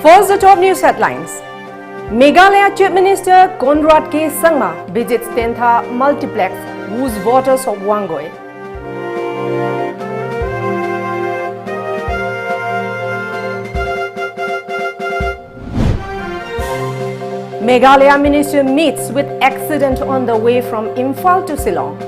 First, the top news headlines. Meghalaya Chief Minister Conrad K. Sangma visits Tentha Multiplex, whose voters of Wangoi. Meghalaya Minister meets with accident on the way from Imphal to Shillong.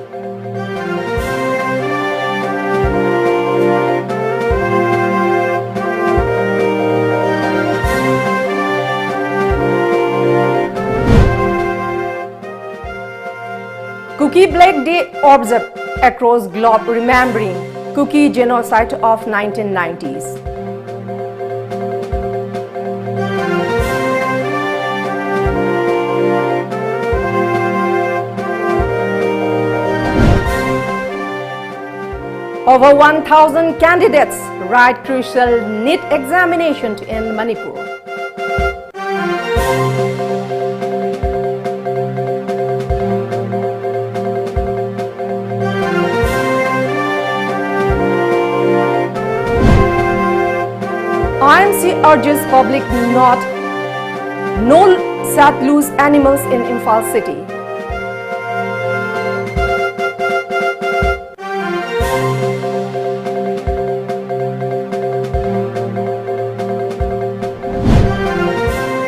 Cookie Black Day observed across globe remembering Cookie genocide of 1990s. Over 1,000 candidates write crucial NEET examination in Manipur. IMC urges public no sad loose animals in Imphal city.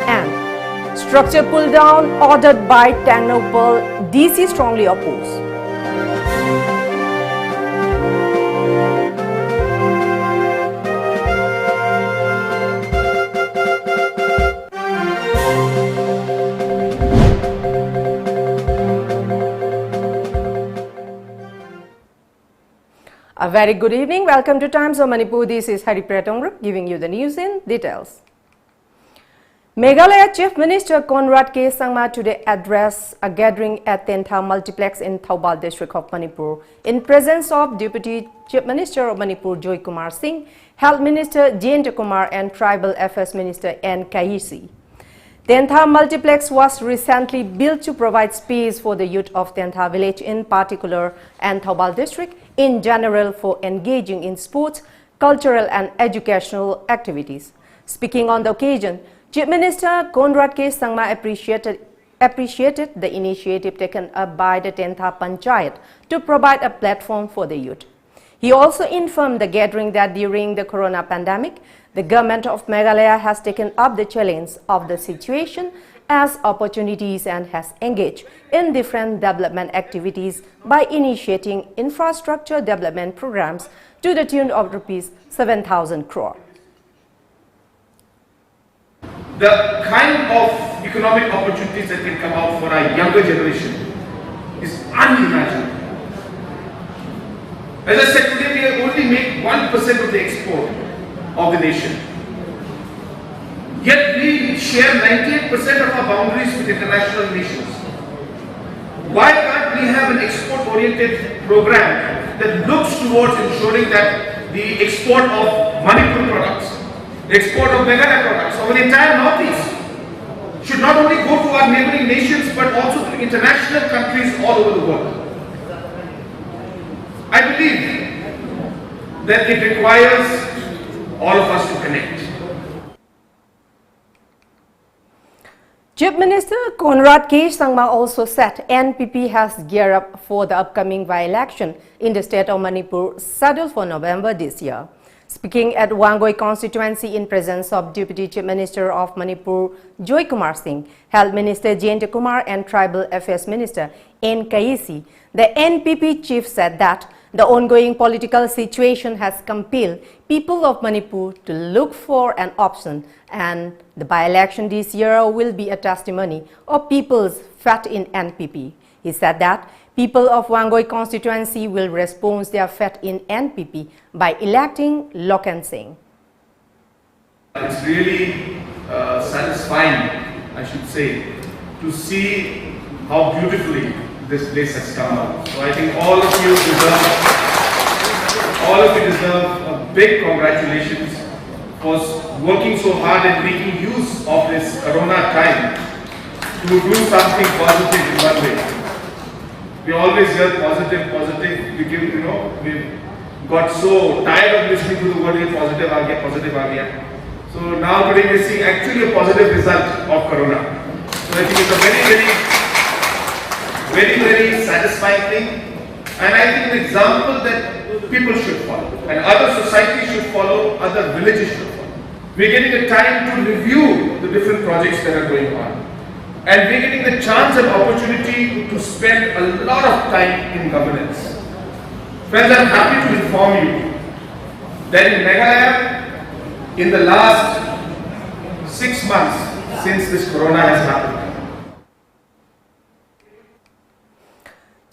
And structure pull down ordered by Technopole, DC strongly opposed. A very good evening. Welcome to Times of Manipur. This is HARIPRIYA TONGBRAM giving you the news in details. Meghalaya Chief Minister Conrad K. Sangma today addressed a gathering at Tentha Multiplex in Thoubal district of Manipur in presence of Deputy Chief Minister of Manipur Joy Kumar Singh, Health Minister Jayant Kumar and Tribal Affairs Minister N. Kaisi. Tentha Multiplex was recently built to provide space for the youth of Tentha village in particular and Thoubal district in general for engaging in sports, cultural and educational activities. Speaking on the occasion, Chief Minister Conrad K. Sangma appreciated the initiative taken up by the Tentha Panchayat to provide a platform for the youth. He also informed the gathering that during the corona pandemic, the government of Meghalaya has taken up the challenge of the situation as opportunities and has engaged in different development activities by initiating infrastructure development programs to the tune of rupees 7,000 crore. The kind of economic opportunities that can come out for our younger generation is unimaginable. As I said today, we only make 1% of the export of the nation. Yet we share 98% of our boundaries with international nations. Why can't we have an export-oriented program that looks towards ensuring that the export of Manipur products, the export of Meghalaya products over the entire Northeast should not only go to our neighboring nations but also to international countries all over the world? I believe that it requires all of us to connect. Chief Minister Conrad K. Sangma also said NPP has geared up for the upcoming by-election in the state of Manipur scheduled for November this year. Speaking at Wangoi constituency in presence of Deputy Chief Minister of Manipur Joy Kumar Singh, Health Minister Jayant Kumar and Tribal Affairs Minister N. Kaisi, the NPP chief said that the ongoing political situation has compelled people of Manipur to look for an option, and the by-election this year will be a testimony of people's faith in NPP. He said that people of Wangoi constituency will respond their faith in NPP by electing Lokan Singh. It's really satisfying, I should say, to see how beautifully this place has come out. So I think all of you deserve a big congratulations for working so hard and making use of this corona time to do something positive in one way. We always hear positive. We've got so tired of listening to the word positive aa gaya. So now today we are seeing actually a positive result of Corona. So I think it's a very satisfying thing, and I think an example that people should follow, and other societies should follow, other villages should follow. We're getting a time to review the different projects that are going on, and we're getting the chance and opportunity to spend a lot of time in governance. Friends, I'm happy to inform you that in Meghalaya, in the last 6 months since this Corona has happened,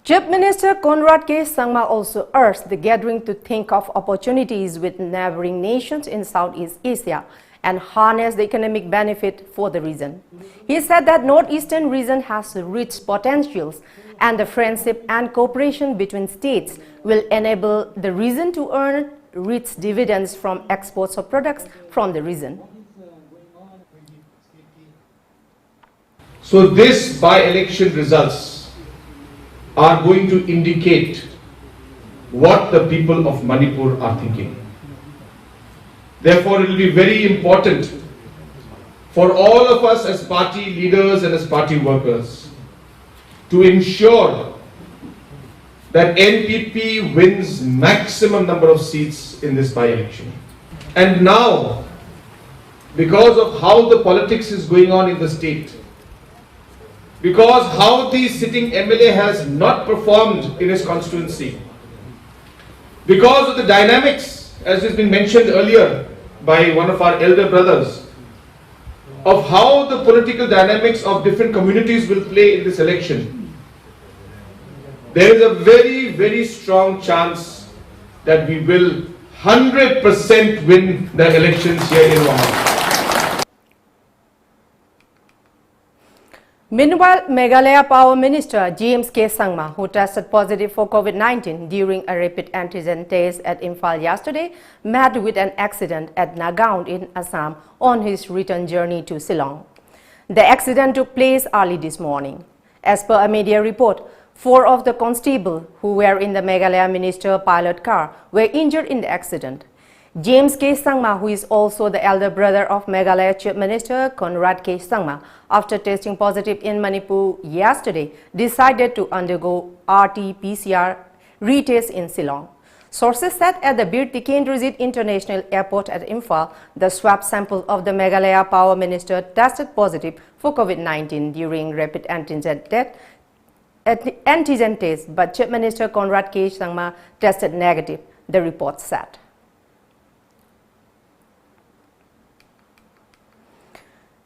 Chief Minister Conrad K. Sangma also urged the gathering to think of opportunities with neighboring nations in Southeast Asia and harness the economic benefit for the region. He said that Northeastern region has rich potentials and the friendship and cooperation between states will enable the region to earn rich dividends from exports of products from the region. So this by-election results are going to indicate what the people of Manipur are thinking. Therefore, it will be very important for all of us as party leaders and as party workers to ensure that NPP wins maximum number of seats in this by-election. And now, because of how the politics is going on in the state, because how the sitting MLA has not performed in his constituency, because of the dynamics, as has been mentioned earlier by one of our elder brothers, of how the political dynamics of different communities will play in this election, there is a very strong chance that we will 100% win the elections here in Waha. Meanwhile, Meghalaya Power Minister James K. Sangma, who tested positive for COVID-19 during a rapid antigen test at Imphal yesterday, met with an accident at Nagaon in Assam on his return journey to Shillong. The accident took place early this morning. As per a media report, 4 of the constables who were in the Meghalaya Minister pilot car were injured in the accident. James K. Sangma, who is also the elder brother of Meghalaya Chief Minister Conrad K. Sangma, after testing positive in Manipur yesterday, decided to undergo RT-PCR retest in Shillong. Sources said at the Bir Tikendrojit International Airport at Imphal, the swab sample of the Meghalaya Power Minister tested positive for COVID-19 during rapid antigen test, but Chief Minister Conrad K. Sangma tested negative, the report said.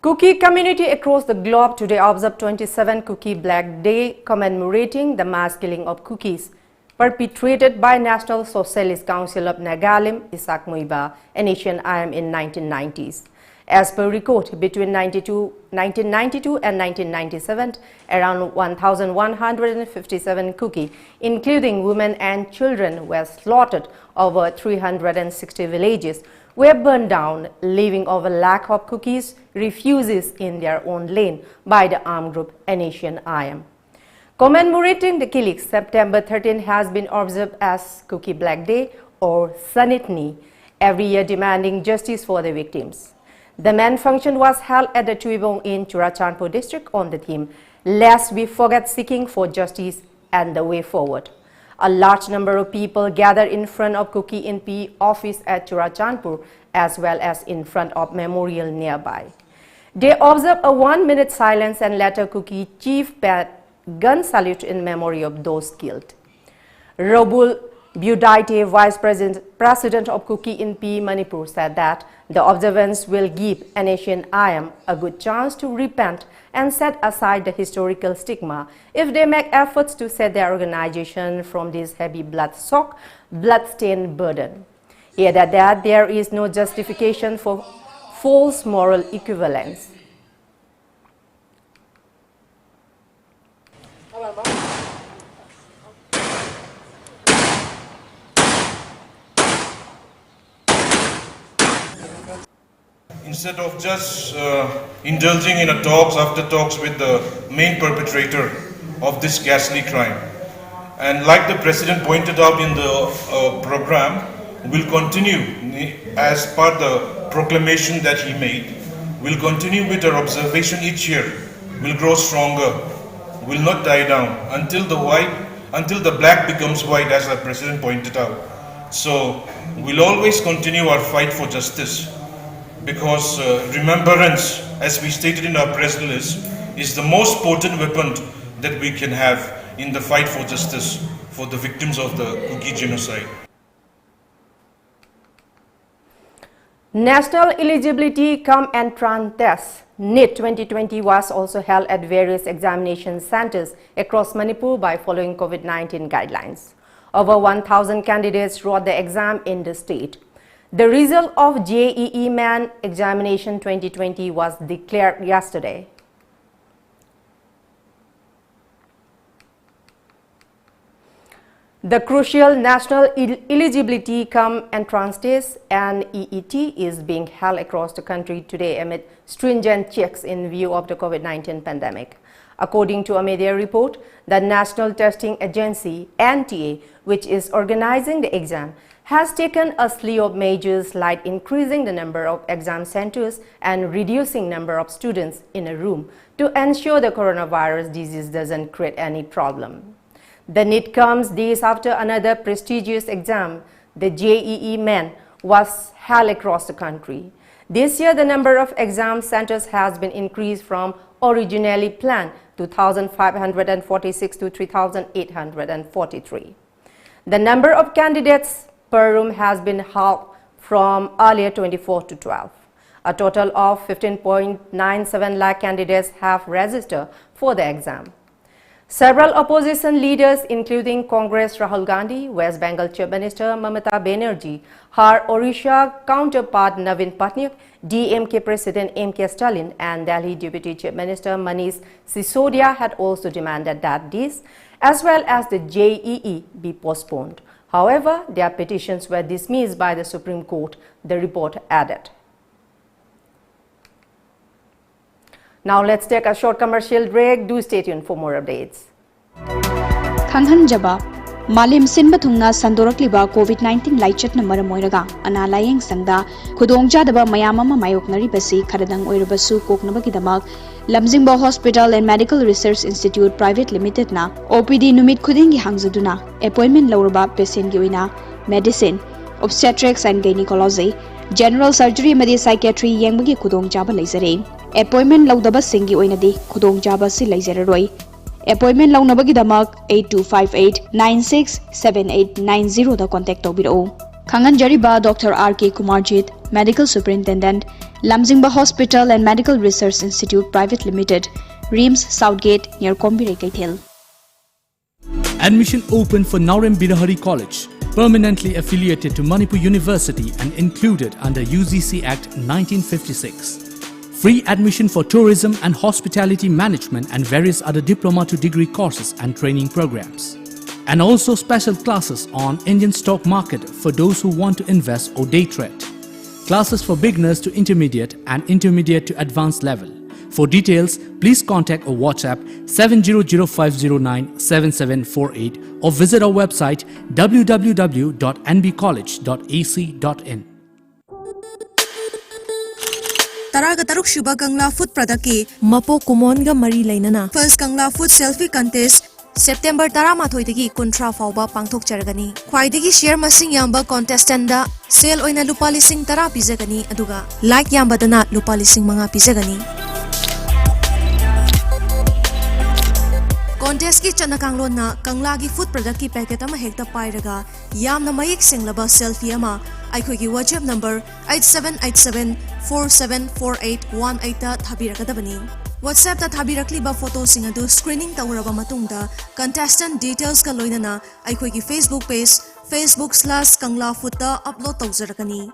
Kuki community across the globe today observed 27 Kuki Black Day, commemorating the mass killing of Kukis perpetrated by National Socialist Council of Nagalim, Isak Muiba, and Asian IM in 1990s. As per record, between 1992 and 1997, around 1,157 Kuki, including women and children, were slaughtered. Over 360 villages were burned down, leaving over lack of cookies, refugees in their own lane by the armed group Asian IM. Commemorating the killings, September 13 has been observed as Kuki Black Day or Sanitni, every year demanding justice for the victims. The main function was held at the Tuibong in Churachandpur district on the theme, "Lest we forget seeking for justice and the way forward." A large number of people gathered in front of Kuki NP office at Churachandpur as well as in front of memorial nearby. They observed a 1-minute silence and later Kuki chief paid gun salute in memory of those killed. Robul Budaite, Vice President of Kuki NP Manipur, said that the observance will give Asian IM a good chance to repent and set aside the historical stigma if they make efforts to set their organization from this heavy blood-stained burden. He added that there is no justification for false moral equivalence. Instead of just indulging in a talks after talks with the main perpetrator of this ghastly crime. And like the President pointed out in the program, will continue as per the proclamation that he made. We'll continue with our observation each year. We'll grow stronger. Will not die down until the black becomes white, as our president pointed out. So we'll always continue our fight for justice, because remembrance, as we stated in our press release, is the most potent weapon that we can have in the fight for justice for the victims of the Kuki genocide. National Eligibility Cum Entrance Test NEET 2020 was also held at various examination centers across Manipur by following COVID-19 guidelines. Over 1,000 candidates wrote the exam in the state. The result of JEE Main Examination 2020 was declared yesterday. The crucial National Eligibility Cum Entrance Test (NEET) is being held across the country today amid stringent checks in view of the COVID-19 pandemic. According to a media report, the National Testing Agency (NTA), which is organizing the exam, has taken a slew of measures like increasing the number of exam centers and reducing number of students in a room to ensure the coronavirus disease doesn't create any problem. The NEET comes days after another prestigious exam, the JEE Main, was held across the country. This year, the number of exam centers has been increased from originally planned 2,546 to 3,843. The number of candidates per room has been halved from earlier 24 to 12. A total of 15.97 lakh candidates have registered for the exam. Several opposition leaders, including Congress Rahul Gandhi, West Bengal Chief Minister Mamata Banerjee, her Orissa counterpart Navin Patnaik, DMK President M.K. Stalin, and Delhi Deputy Chief Minister Manish Sisodia had also demanded that this, as well as the JEE, be postponed. However, their petitions were dismissed by the Supreme Court, the report added. Now let's take a short commercial break. Do stay tuned for more updates. Khanghan Jaba Malim Sinba Thungna Sandorokliba COVID-19 Laichat Namara Moiraga, Ana Laying Sangda, Kudongjadaba Mayamama Mayoknari Basi, Karadang Oirabasu, Koknabakidamak, Lamzingba Hospital and Medical Research Institute Private Limited na, OPD Numit Kudingi Hangzaduna, Appointment Lauraba Patient Guina, Medicine, Obstetrics and Gynecology, General Surgery Medi Psychiatry Yangbagi Kudongjaba Lazare. Appointment laudaba singi oinadi khudong jaba si laizararoi. Appointment launabagi damak 8258967890 da contact tobiro. Khangan jariba Dr. R.K. Kumarjit, Medical Superintendent, Lamzingba Hospital and Medical Research Institute Private Limited, Reams Southgate near Kombire Kaithel. Admission open for Naurem Birahari College, permanently affiliated to Manipur University and included under UGC Act 1956. Free admission for tourism and hospitality management and various other diploma to degree courses and training programs. And also special classes on Indian stock market for those who want to invest or day trade. Classes for beginners to intermediate and intermediate to advanced level. For details, please contact or WhatsApp 7005097748 or visit our website www.nbcollege.ac.in. Taraga Taruk Shuba Kangla Food Pradaki Mapo Kumonga Mari Lainana First Kangla Food Selfie Contest September Tarama Toidagi Kuntra Fauba Pangtok Chargani Kwaidagi Share Masing Yamba Contestanda Sale Oina Lupalising Tara Pizagani Aduga Like Yamba Dana Lupalising Manga Pizagani Contest ki Chanakanglo na Kanglagi Food Product ki packet ama hekta pairaga Yam na mayik singlaba selfie ama Aikogi WhatsApp number 8787474818 ta thabiragadabani. WhatsApp ta thabirakliba photo singadu screening tawraba matungda contestant details ka loinana aikogi Facebook page facebook.com/kanglafood ta upload tawjarakani.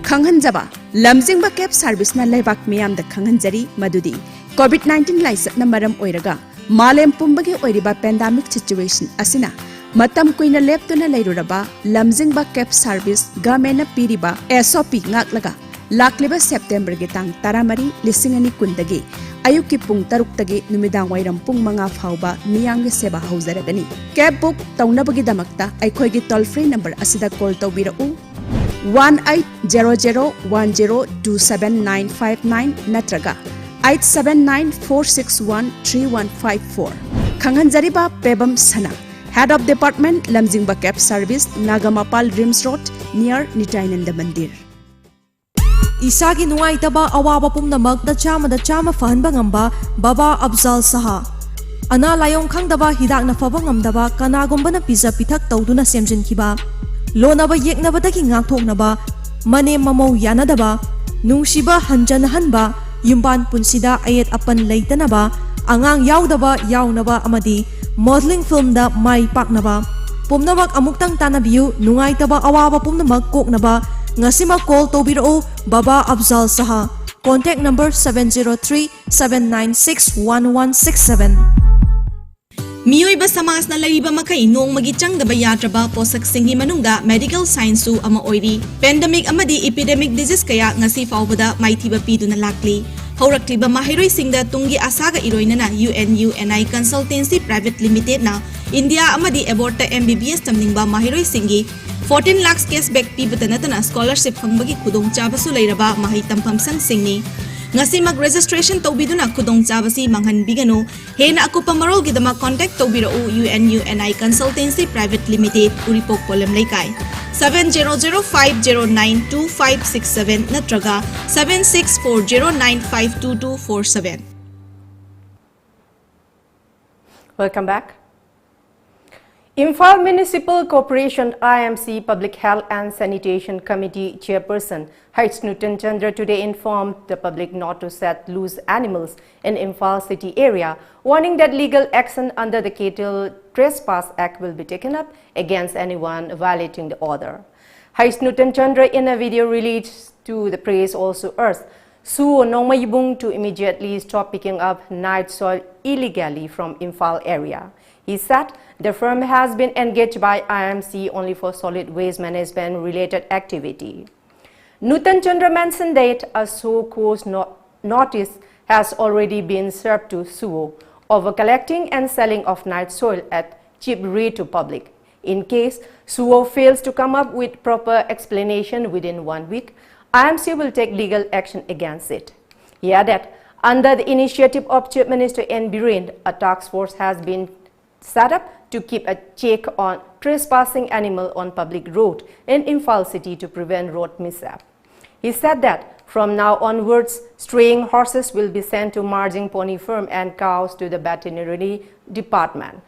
Khanghanjaba Lamjingba cab service na laibak miyam da khanghanjari madudi COVID-19 laisat na maram oiraga malem pumbagi oiriba pandemic situation asina Matam kuina leptuna lairuraba Lamjingba cab service gamena piriba SOP ngak laklaga September gitang taramari lisingani kundagi ayuki pung taruk-tagi numidang wairam pung mga fauba miyang seba haujaragani cab book taunabagi damakta aikhoigi toll free number asida call tawbirau 180010275959 natraga 8794613154 Khanghanjariba Pebam Sana Head of Department Lamjingba Cab Service Nagamapal Rims Road near Nitayananda Mandir Isagi nuwaitaba awaba pumnamak na chama fahanba ngamba Baba Abzal Saha Ana layong khangdaba hidak na faba ngamdaba kanagomba na pizza pithak tawduna semjinkiba Lonaba yeknabadagi ngakthoknaba mane mamau yanadaba nungsiba hanjanahanba yumban punsida ayet apan leitanaba angang yaudaba yaunaba amadi modeling film da mai paknaba pumnamak amuktang tanabiu nungaitaba awaba pumnamak koknaba ngasima call tobiro Baba Abzal Saha contact number 703-796-1167 Miyuiba samas na lariba makai noong magichang daba yatraba posak singhi manungda medical science su ama oiri pandemic amadi epidemic disease kaya ngasi faubada maithiba pidu na lakli haurakliba mahiroi singda tungi asaga iroina na UNI Consultancy Private Limited na India amadi aborta MBBS tamningba mahiroi singi 14 lakhs cashback pibata natana scholarship fangbagi kudong chabasu lairaba mahi tampam sang singni ngasi mag registration tawbiduna kudong chabasi manghan bigano hena akupa marol gidama contact tawbiro UNI Consultancy Private Limited Uripok Polam Laikai 7005092567 natraga 7640952247 Welcome back. Imphal Municipal Corporation IMC Public Health and Sanitation Committee Chairperson Harisnutan Chandra today informed the public not to set loose animals in Imphal city area, warning that legal action under the Cattle Trespass Act will be taken up against anyone violating the order. Harisnutan Chandra in a video released to the press also urged Suo Nongmayibung to immediately stop picking up night soil illegally from Imphal area. He said the firm has been engaged by IMC only for solid waste management related activity. Nutan Chandra mentioned that a so-called notice has already been served to Suo over collecting and selling of night soil at cheap rate to public. In case Suo fails to come up with proper explanation within 1 week, IMC will take legal action against it. He added, under the initiative of Chief Minister N. Biren, a task force has been set up to keep a check on trespassing animal on public road in Imphal city to prevent road mishap. He said that from now onwards, straying horses will be sent to margin pony farm and cows to the veterinary department.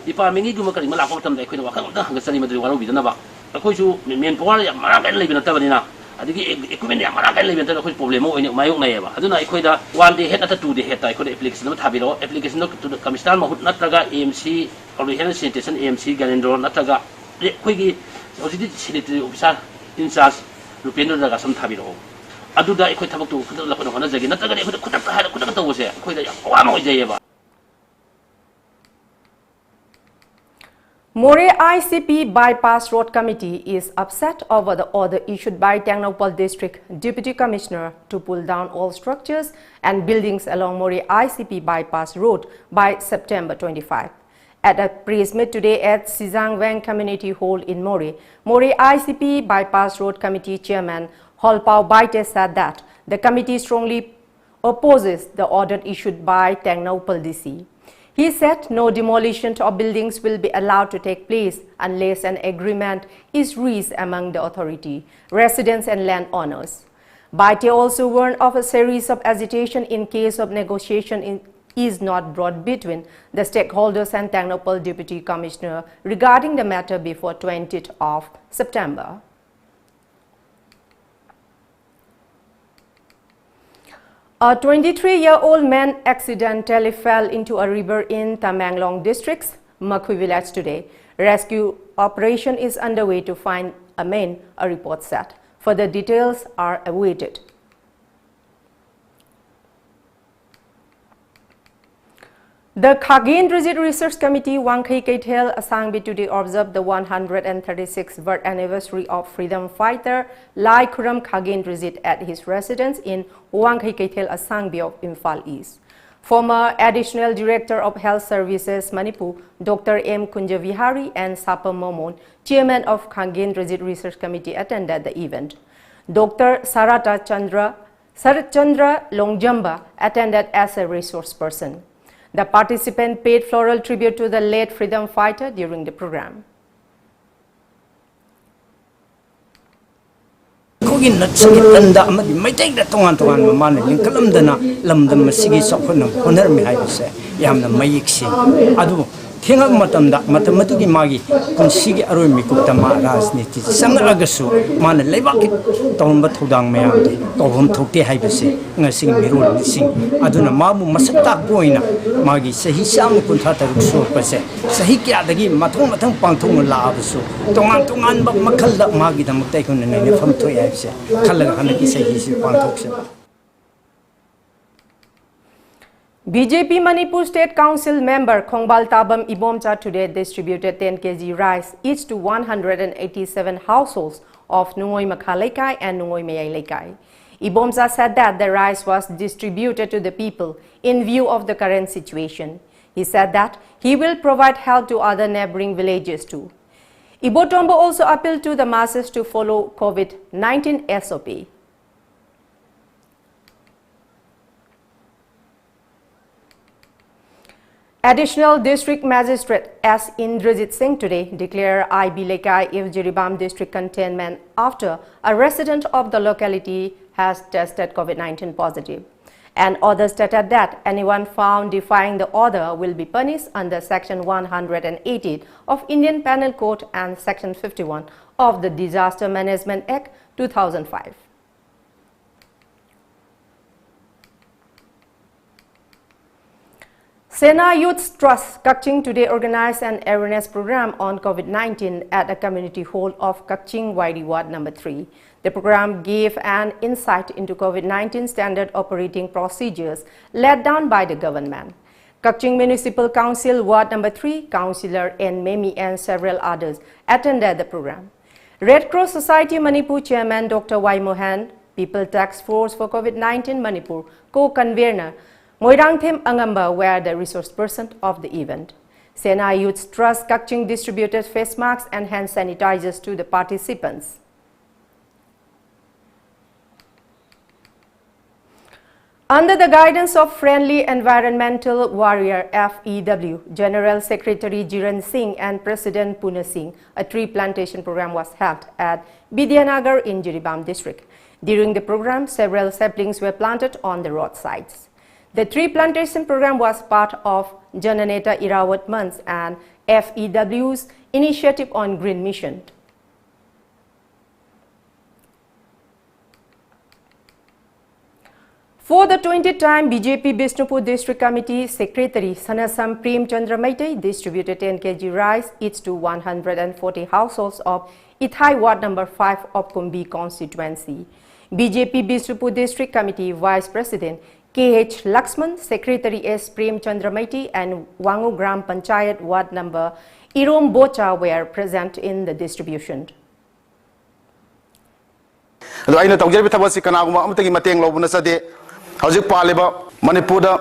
Department ni kari malako tam dai khoi wakang ta hanga sani madri waro bidana ba khoi chu men power ya mara kan leibina tabani na adigi equipment ya mara kan leibina ta khoi problem o ine mayok nay ba aduna khoi da 1 day head ata 2 day head ta khoi application ma thabiro application no to commissioner mahut natraga AMC Public Health Sanitation AMC Ganendro natraga khoi gi ojidi sanitary officer in charge rupendra daga sam thabiro aduda khoi thabak tu khudal la khona jagi natraga khoi khudak ha khudak ta wose khoi da wa ma ojai ba More ICP Bypass Road Committee is upset over the order issued by Tengnoupal District Deputy Commissioner to pull down all structures and buildings along More ICP Bypass Road by September 25. At a press meet today at Sizangwang Community Hall in More ICP Bypass Road Committee Chairman Holpao Baite said that the committee strongly opposes the order issued by Tengnoupal DC. He said no demolition of buildings will be allowed to take place unless an agreement is reached among the authority, residents and landowners. Baite also warned of a series of agitation in case of negotiation is not brought between the stakeholders and Tengnoupal Deputy Commissioner regarding the matter before 20th of September. A 23-year-old man accidentally fell into a river in Tamenglong district's Makhui village today. Rescue operation is underway to find a man, a report said. Further details are awaited. The Khagin Rizit Research Committee Wangkhai Kaithel Asangbi today observed the 136th birth anniversary of freedom fighter Lai Khuram Khagin Rizit at his residence in Wangkhai Kaithel Asangbi of Imphal East. Former Additional Director of Health Services Manipur, Dr. M. Kunjavihari and Sapam Momon, Chairman of Khangin Rajit Research Committee, attended the event. Dr. Sarat Chandra Longjamba attended as a resource person. The participant paid floral tribute to the late freedom fighter during the program. Kogin nat sigi tanda amadi maitai da tongan mamane linkalam dana lamdam masigi sokhnam honar mi haibse yamna mayiksi adu thenga matamatugi magi kunsigi aroi mikukta ma rajniti sangalagasu mana leibak tawamba thodang mayam tawhum thokte haibse ngasing mirol sing aduna mamu masakta poina magi sahi sam kuntha taruk so pase sahi kya dagi mathong pangthong la abusu tongan bak makhal da magi da mutai kun ne fam thoi haibse khalaga hanaki sahi si pangthokse. BJP Manipur State Council member Khongbal Tabam Ibomcha today distributed 10 kg rice each to 187 households of Nungoi Makha Laikai and Nungoi Mayai Laikai. Ibomcha said that the rice was distributed to the people in view of the current situation. He said that he will provide help to other neighboring villages too. Ibotombo also appealed to the masses to follow COVID-19 SOP. Additional District Magistrate S. Indrajit Singh today declared IB Laikai if Jiribam district containment after a resident of the locality has tested COVID-19 positive. And others stated that anyone found defying the order will be punished under Section 180 of Indian Penal Code and Section 51 of the Disaster Management Act 2005. Sena Youth Trust Kakching today organized an awareness program on COVID-19 at the community hall of Kakching YD Ward number 3. The program gave an insight into COVID-19 standard operating procedures laid down by the government. Kakching Municipal Council Ward number 3, Councillor N. Memi and several others attended the program. Red Cross Society Manipur Chairman Dr. Y. Mohan, People Task Force for COVID-19 Manipur co-convener Moirangthem Angamba were the resource person of the event. Sena Youth Trust Kakching distributed face masks and hand sanitizers to the participants. Under the guidance of Friendly Environmental Warrior FEW, General Secretary Jiran Singh and President Puna Singh, a tree plantation program was held at Bidyanagar in Jiribam district. During the program, several saplings were planted on the roadsides. The tree plantation program was part of Jananeta Irawat Month and FEW's initiative on Green Mission. For the 20th time, BJP Bishnupur District Committee Secretary Sanasam Prem Chandra Maitai distributed 10 kg rice each to 140 households of Ithai Ward number 5 of Kumbi constituency. BJP Bishnupur District Committee Vice President K.H. Laxman, Secretary S. Prem Chandra Maitai and Wangu Gram Panchayat Ward number Irom Bocha were present in the distribution. I tawjir bithabasi kanaguma amtagi mateng lobuna sade hauzik paleba manipurda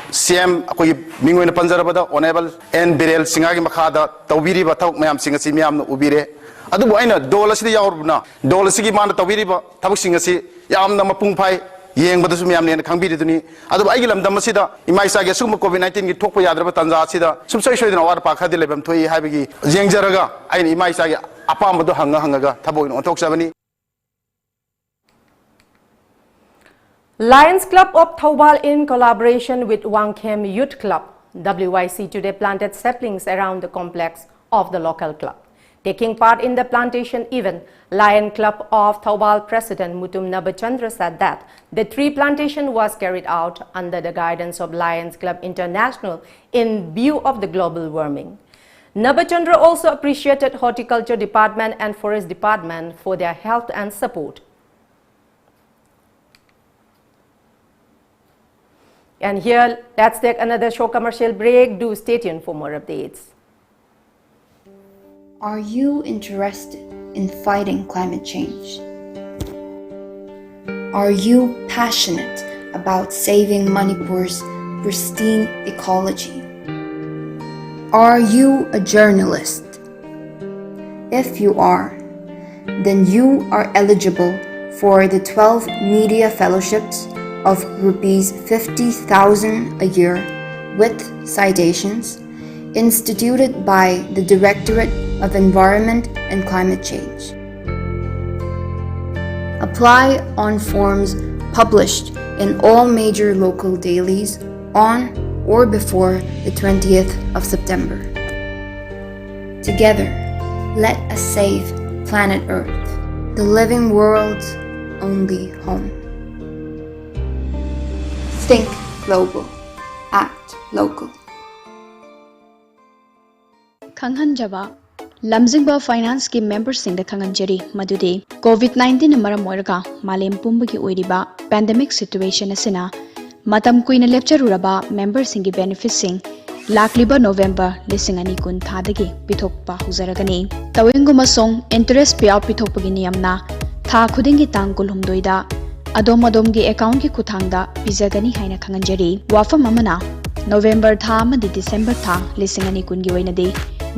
CM akoi mingoi na panjarabada honorable N Birel Singagi makhada tawbiri ba thawk mayam singasi miyam na ubire adubu aina dolasidi yauruna dolasigi mana tawbiri ba thawk singasi yamna mapung phai yeng bada sum yamne khangbi duni adu ai gilam dam sida imai sa ge sum COVID-19 gi thokpa yadra tanja sida sum soi soi dina war pa khadi lebam thoi haibigi jengjaraga ai imai sa ge apam do hangaga thabo on thok sabani. Lions Club of Thoubal in collaboration with Wangkhem Youth Club WYC today planted saplings around the complex of the local club. Taking part in the plantation event, Lion Club of Thoubal President Mutum Nabachandra said that the tree plantation was carried out under the guidance of Lions Club International in view of the global warming. Nabachandra also appreciated Horticulture Department and Forest Department for their help and support. And here, let's take another short commercial break. Do stay tuned for more updates. Are you interested in fighting climate change? Are you passionate about saving Manipur's pristine ecology. Are you a journalist? If you are, then you are eligible for the 12 media fellowships of rupees 50,000 a year with citations instituted by the Directorate of Environment and Climate Change. Apply on forms published in all major local dailies on or before the 20th of September. Together, let us save planet Earth, the living world's only home. Think global, act local. खंगहनजबा लमजिंगबा finance की member Singh द खंगनजरी मदुदे कोविड-19 मरम ओइरगा मालेम पुंबगी ओइरिबा pandemic situation असिना मतम कुइन लेक्चरुरबा मेंबर सिंह की बेनिफिट सिंह लाकलिबा नवंबर 2020 थादगी पिथोकपा हुजरगनी तविंगुमा सोंग इंटरेस्ट पे आउट पिथोकपगी नियमना था खुदिंगी तांग कुलहुमदोइदा अदोम अदोमगी अकाउंट की खुथांगदा पिजगनी हाइना खंगनजरी वाफम अमना नवंबर था अमदी दिसंबर था 2020 की ओइनदे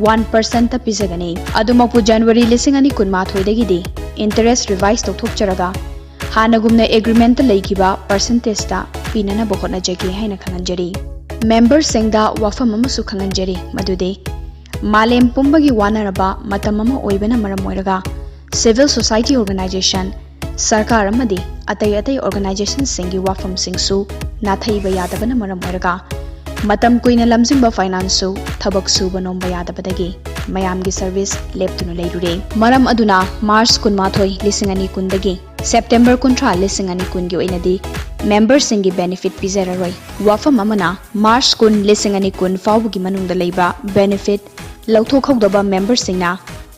1% पिजगनी अदुमपु जनवरी 2020 दी इंटरेस्ट रिवाइज तौथोकचरगा हानगुमना एग्रीमेंट लेखिबा परसेंटेज ता पिनना बहोनजगे हाइना खंगनजरी मेंबर सिंगदा वाफम अमसु खंगनजरी मदुदे मालेम पुंबगी वानरबा मतम अमा ओइबना मरम ओइरगा सिविल सोसाइटी ऑर्गेनाइजेशन सरकार अमदी अतै अतै ऑर्गेनाइजेशन सिंगी वाफम सिंगसु नाथैबा यादबना मरम ओइरगा मतम कुइना लमजिंगबा फाइनेंसु थबक सुबा नोंबा यादबदगी मयामगी सर्विस लेप्तुना लेरुरे मरम अदुना मार्च 19 2020 दगी सेप्टेम्बर 19 2020 की ओइनदी मेंबर सिंगी बेनिफिट पिजररोय वाफम अमना मार्च 2020 फाउबगी मनुंगदा लेबा बेनिफिट लौथोखौदबा मेंबर सिंगना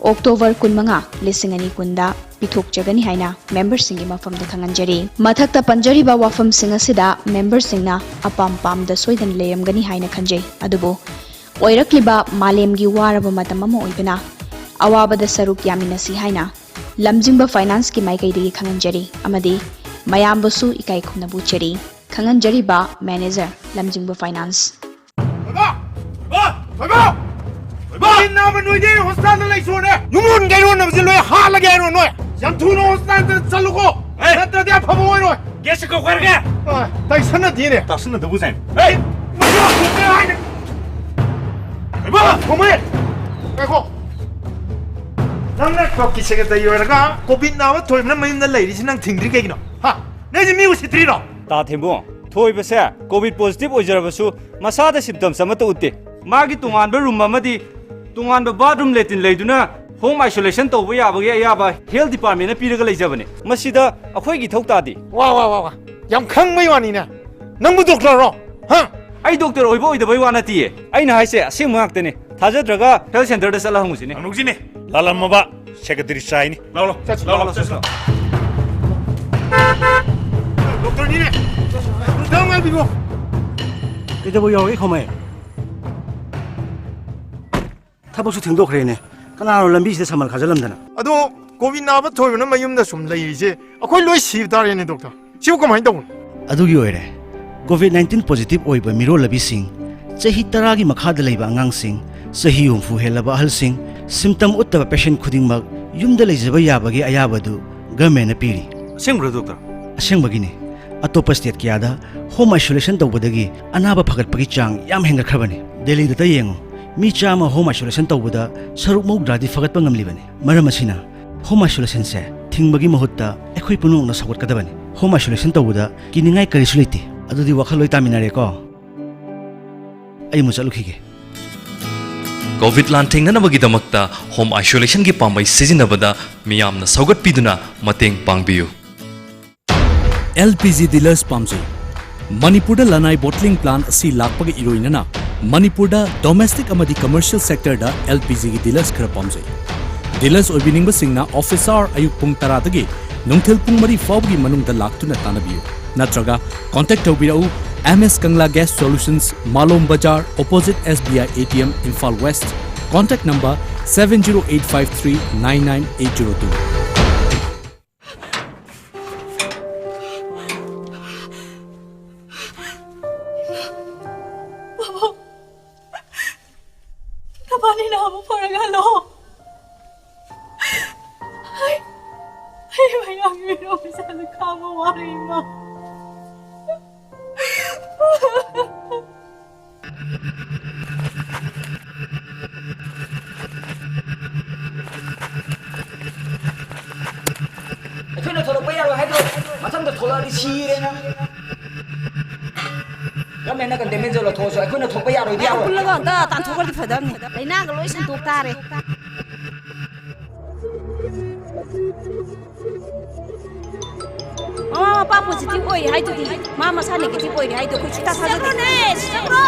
अक्टोबर 15 2020 दा पिथोकजगनी हाइना मेंबर सिंगी मफमदा खंगनजरी मथक्ता पंजरीबा वाफम सिंग असिदा मेंबर सिंगना अपाम पामदा सोइदन लेयमगनी हाइना खंजे अदुबो ओइरक्लिबा मालेमगी वारबा मतम अमा ओइबना अवाबदा सरुक यामिनसी हाइना लमजिंगबा फाइनेंस की माइकैदगी खंगनजरी अमदी मयामबसु इकाई खुनबु चेरी खंगनजरीबा मैनेजर लमजिंगबा फाइनेंस कोविड पॉजिटिव ओजरबसु मसादा सिम्पटम्स अमत उते मागी तुंगान रूम अमदी तुंगान बाथरूम लेटिन लेदुना होम आइसोलेशन तौब याबगे याबा हेल्थ डिपार्टमेंट पीरग लेजबने मसिदा अखोयगी थौतादी वा वा वा वा याम खंगमै वानिना नंगबु डॉक्टर रो हा आई डॉक्टर ओइबो ओइदबई वानातिए आइना हाइसे असेम माक्तने थाजद्रगा हेल्थ सेंटर दा चला हंगुसिने अनुगजिने लालमबा सेक्रेटरी साइनी लालो लालो डॉक्टर नीने रुदांगा बिगो केजबो यावे खमे थबसु थिंदोखरेने कनारो लंबी से समल खाजलमदना अदो कोविड नाबा थोयबना मयुमदा सुम लैरिसे अखोय लोय सिव तारेने डॉक्टर सिव कमाय तौ अदुगी ओइरे कोविड 19 पॉजिटिव ओइबा मिरो लबी सिंह चही 10 की मखाद लेबा अंगांग सिंह चही 30 हेलबा अहल सिंह सिम्पटम उत्तबा पेशेंट खुदिंगमक युमदा लेजबा याबगे अयाबदु गवर्नमेंट पीरी असेंब्रो डॉक्टर असेंबगिने अतोप स्टेट कियादा होम आइसोलेशन तौबदगी अनाबा फगतपगी चांग याम हेंगखरबने दिल्ली दता येंगो मी चामा होम आइसोलेशन तौबदा सरुक मौद्रादी फगतप ngamlibane मरम असिना होम आइसोलेशन से थिंगबगी महत्ता एखोय पुनुंगना सगतकदबने होम आइसोलेशन तौबदा किनिंगाय करिसु लेते अदुदी वखल लोय तामिनारे को आई मुचलुखिगे कोविड लांथेंगनबगीदमक्ता होम आइसोलेशन की पामई सिजिनबदा मियामना सौगतपीदुना मतेंग पांगबियु LPG dealers पामजे मणिपुर लनाई बोटलिंग प्लांट असी लापग इरोइनना मणिपुर डोमेस्टिक अमदी कमर्शियल सेक्टर दा LPG की डीलर्स खर पामजे डीलर्स ओबिनिंग सिंगना ऑफिसर अयुक पुंग 10 दगी नुंगथेल पुंग 4 फाउबगी मनुंगदा लाक्तुना तानबियु नत्रगा कांटेक्ट तौबिराउ MS Kangla Gas Solutions Malom Bazaar opposite SBI ATM Imphal West contact number 70853 99802 Mani na mo paragalo. Ay bayang yun sa kamo wari mo. ꯑꯩꯈꯣꯏꯅ ꯊꯣꯛꯂꯛꯄ ꯌꯥꯔꯣꯏ ꯍꯥꯏꯗ꯭ꯔꯣ ꯃꯊꯪꯗ ꯊꯣꯛꯂꯛꯑꯗꯤ ꯁꯤꯔꯦꯅ ꯒꯃꯦꯟꯅ ꯀꯟꯇꯦꯟꯃꯦꯟ ꯖꯣꯟ ꯂꯧꯊꯣꯛꯑꯁꯨ ꯑꯩꯈꯣꯏꯅ ꯊꯣꯛꯄ ꯌꯥꯔꯣꯏꯗꯤ ꯌꯥꯔꯣꯏ ꯄꯨꯜꯂꯒ ꯑꯝꯇ ꯇꯥꯟꯊꯣꯛꯈ꯭ꯔꯗꯤ ꯐꯗꯕꯅꯤ ꯂꯩꯅꯥꯒ ꯂꯣꯏ ꯁꯟꯗꯣꯛ ꯇꯥꯔꯦ ꯃꯃꯥ ꯃꯄꯥ ꯄꯣꯖꯤꯇꯤꯚ ꯑꯣꯏꯔꯦ ꯍꯥꯏꯗꯨꯗꯤ ꯃꯥ ꯃꯁꯥ ꯅꯦꯒꯦꯇꯤꯚ ꯑꯣꯏꯔꯦ ꯍꯥꯏꯗꯣ ꯑꯩꯈꯣꯏ ꯁꯨꯡꯊꯥ ꯊꯥꯖꯗꯦ ꯆꯠꯈ꯭ꯔꯣ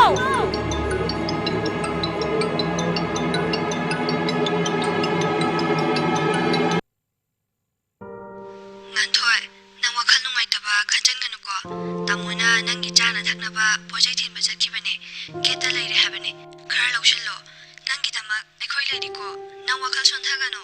ꯉꯥꯟꯊꯣꯏ ꯅꯪ ꯋꯥꯈꯜ ꯅꯨꯡꯉꯥꯏꯇꯕ ꯈꯟꯖꯟꯒꯅꯨꯀꯣ ꯇꯥꯃꯣꯅ ꯅꯪꯒꯤ ꯆꯥꯅ ꯊꯛꯅꯕ ꯄꯣꯠꯆꯩ ꯊꯤꯟꯕ ꯆꯠꯈꯤꯕꯅꯦ ꯒꯦꯠꯇ ꯂꯩꯔꯦ ꯍꯥꯏꯕꯅꯦ ꯈꯔ ꯂꯧꯁꯤꯜꯂꯣ ꯅꯪꯒꯤꯗꯃꯛ ꯑꯩꯈꯣꯏ ꯂꯩꯔꯤꯀꯣ ꯅꯪ ꯋꯥꯈꯜ ꯁꯣꯟꯊꯒꯅꯨ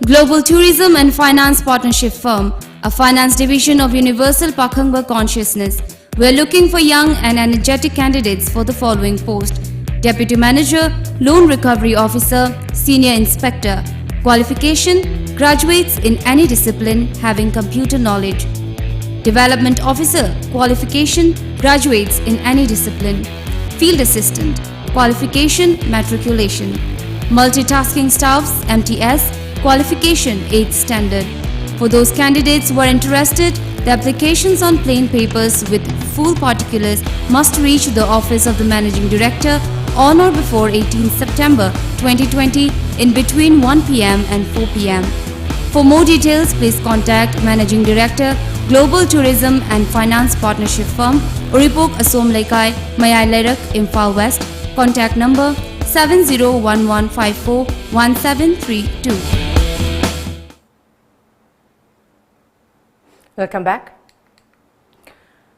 Global Tourism and Finance Partnership Firm, a finance division of Universal Pakhangba Consciousness. We are looking for young and energetic candidates for the following post: Deputy Manager, Loan Recovery Officer, Senior Inspector. Qualification: graduates in any discipline having computer knowledge. Development Officer. Qualification: graduates in any discipline. Field Assistant. Qualification: matriculation. Multitasking Staffs, MTS. Qualification 8th standard. For those candidates who are interested, the applications on plain papers with full particulars must reach the office of the Managing Director on or before 18 September 2020 in between 1 p.m. and 4 p.m. For more details, please contact Managing Director, Global Tourism and Finance Partnership Firm, Uripok Asom Laikai, Mayai Lerak, Imphal West. Contact number 7011541732. Welcome back.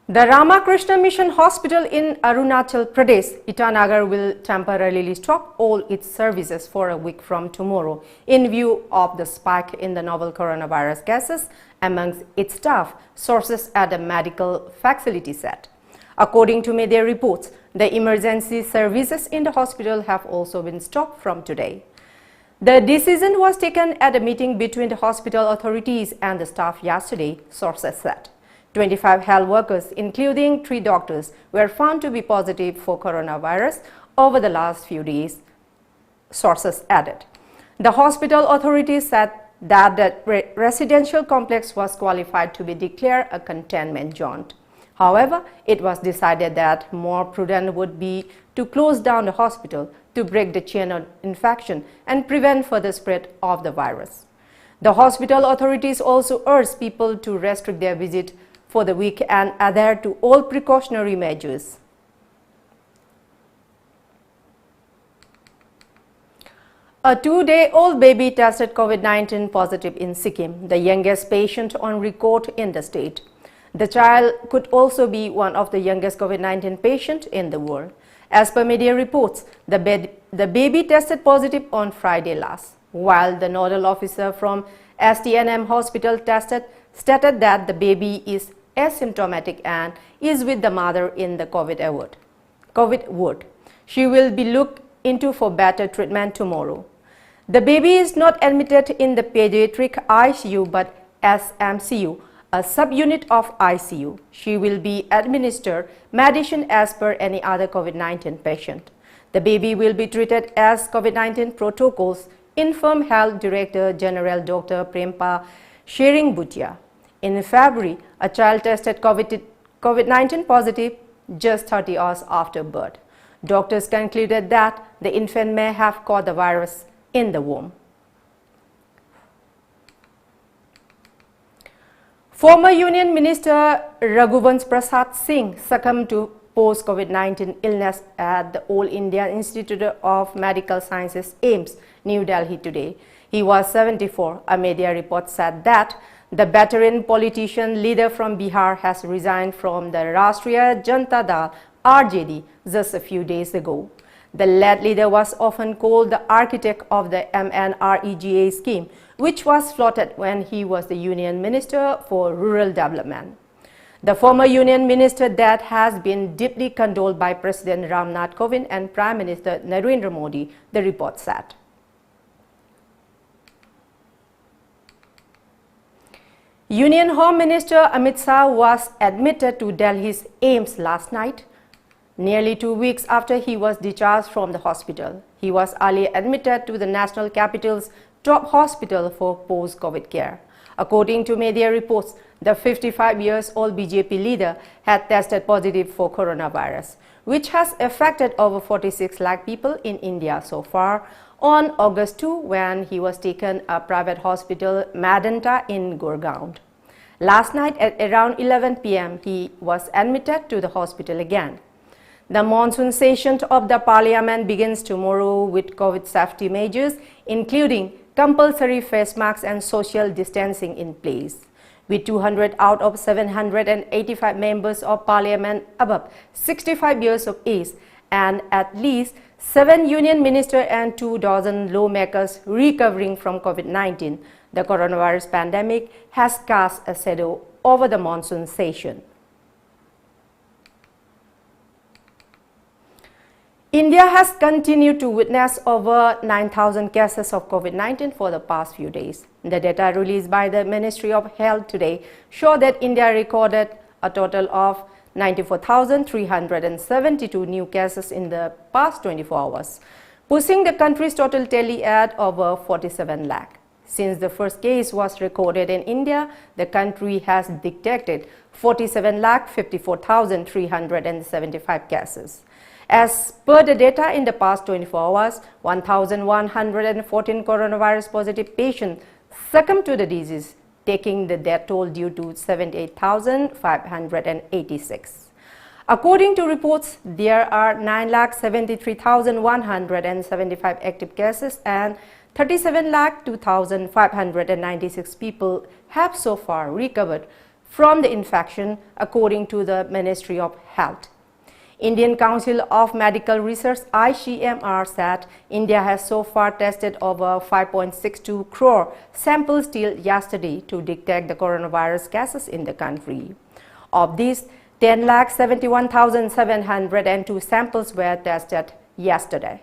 The Ramakrishna Mission Hospital in Arunachal Pradesh, Itanagar, will temporarily stop all its services for a week from tomorrow in view of the spike in the novel coronavirus cases amongst its staff, sources at the medical facility said. According to media reports, the emergency services in the hospital have also been stopped from today. The decision was taken at a meeting between the hospital authorities and the staff yesterday, sources said. 25 health workers, including 3 doctors, were found to be positive for coronavirus over the last few days, sources added. The hospital authorities said that the residential complex was qualified to be declared a containment zone. However, it was decided that more prudent would be to close down the hospital to break the chain of infection and prevent further spread of the virus. The hospital authorities also urged people to restrict their visit for the week and adhere to all precautionary measures. A 2-day-old baby tested COVID-19 positive in Sikkim, the youngest patient on record in the state. The child could also be one of the youngest COVID-19 patients in the world. As per media reports, the baby tested positive on Friday last, while the nodal officer from STNM hospital stated that the baby is asymptomatic and is with the mother in the COVID ward. She will be looked into for better treatment tomorrow. The baby is not admitted in the pediatric ICU but SMCU, a subunit of ICU. She will be administered medicine as per any other COVID-19 patient. The baby will be treated as COVID-19 protocols, informed Health Director General Dr. Prempa Shering Bhutia. In February, a child tested COVID-19 positive just 30 hours after birth. Doctors concluded that the infant may have caught the virus in the womb. Former Union Minister Raghuvans Prasad Singh succumbed to post-COVID-19 illness at the All India Institute of Medical Sciences, AIIMS, New Delhi today. He was 74. A media report said that the veteran politician leader from Bihar has resigned from the Rashtriya Janata Dal, RJD, just a few days ago. The led leader was often called the architect of the MNREGA scheme, which was floated when he was the Union Minister for Rural Development. The former Union Minister that has been deeply condoled by President Ramnath Kovind and Prime Minister Narendra Modi, the report said. Union Home Minister Amit Shah was admitted to Delhi's AIIMS last night, nearly 2 weeks after he was discharged from the hospital. He was earlier admitted to the National Capital's top hospital for post-COVID care. According to media reports, the 55-year-old BJP leader had tested positive for coronavirus, which has affected over 46 lakh people in India so far, on August 2 when he was taken to a private hospital, Medanta in Gurgaon. Last night at around 11 p.m., he was admitted to the hospital again. The monsoon session of the parliament begins tomorrow with COVID safety measures, including compulsory face masks and social distancing in place. With 200 out of 785 members of parliament above 65 years of age and at least 7 union ministers and 2 dozen lawmakers recovering from COVID-19, the coronavirus pandemic has cast a shadow over the monsoon session. India has continued to witness over 9,000 cases of COVID-19 for the past few days. The data released by the Ministry of Health today show that India recorded a total of 94,372 new cases in the past 24 hours, pushing the country's total tally at over 47 lakh. Since the first case was recorded in India, the country has detected 47,54,375 cases. As per the data in the past 24 hours, 1,114 coronavirus positive patients succumbed to the disease, taking the death toll due to 78,586. According to reports, there are 9,73,175 active cases and 37,02,596 people have so far recovered from the infection, according to the Ministry of Health. Indian Council of Medical Research (ICMR) said India has so far tested over 5.62 crore samples till yesterday to detect the coronavirus cases in the country. Of these, 10,71,702 samples were tested yesterday.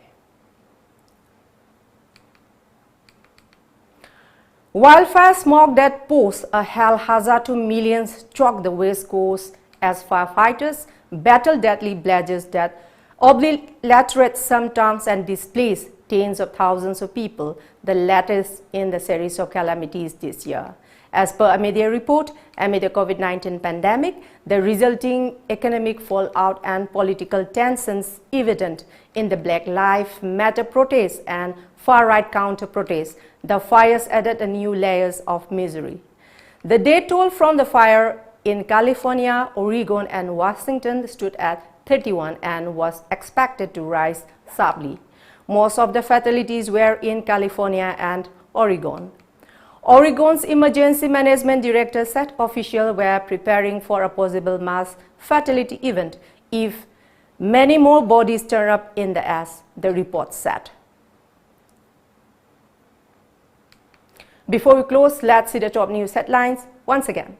Wildfire smoke that pose a health hazard to millions struck the west coast as firefighters battle deadly blazes that obliterate some towns and displace tens of thousands of people, the latest in the series of calamities this year. As per a media report, amid the COVID-19 pandemic, the resulting economic fallout and political tensions evident in the Black Lives Matter protests and far-right counter-protests, the fires added a new layers of misery. The death toll from the fire in California, Oregon, and Washington stood at 31 and was expected to rise sharply. Most of the fatalities were in California and Oregon. Oregon's Emergency Management Director said officials were preparing for a possible mass fatality event if many more bodies turn up in the ash, the report said. Before we close, let's see the top news headlines once again.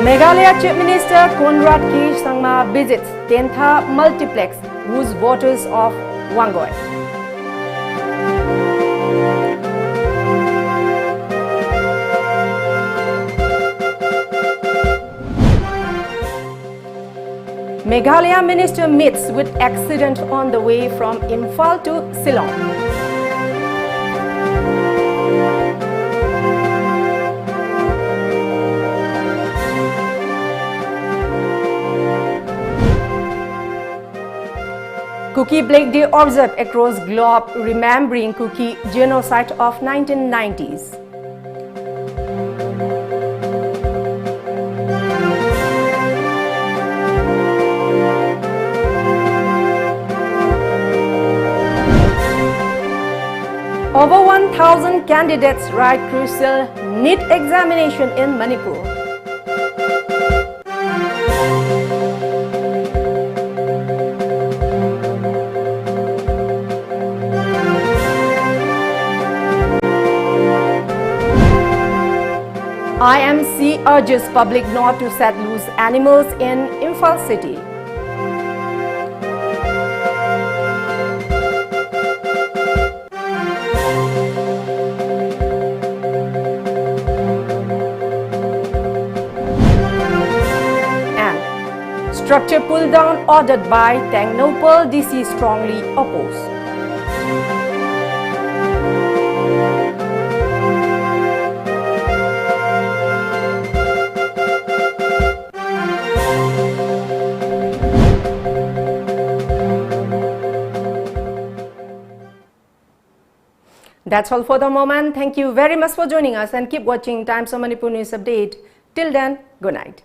Meghalaya Chief Minister Conrad K. Sangma visits Tentha Multiplex, whose voters of Wangoy. Meghalaya Minister meets with accident on the way from Imphal to Shillong. Kuki Black Day observed across globe, remembering Kuki genocide of 1990s. Over 1,000 candidates write crucial NEET examination in Manipur. IMC urges public not to set loose animals in Imphal city. And structure pull down ordered by Tangnopal DC strongly opposed. That's all for the moment. Thank you very much for joining us and keep watching Times of Manipur News Update. Till then, good night.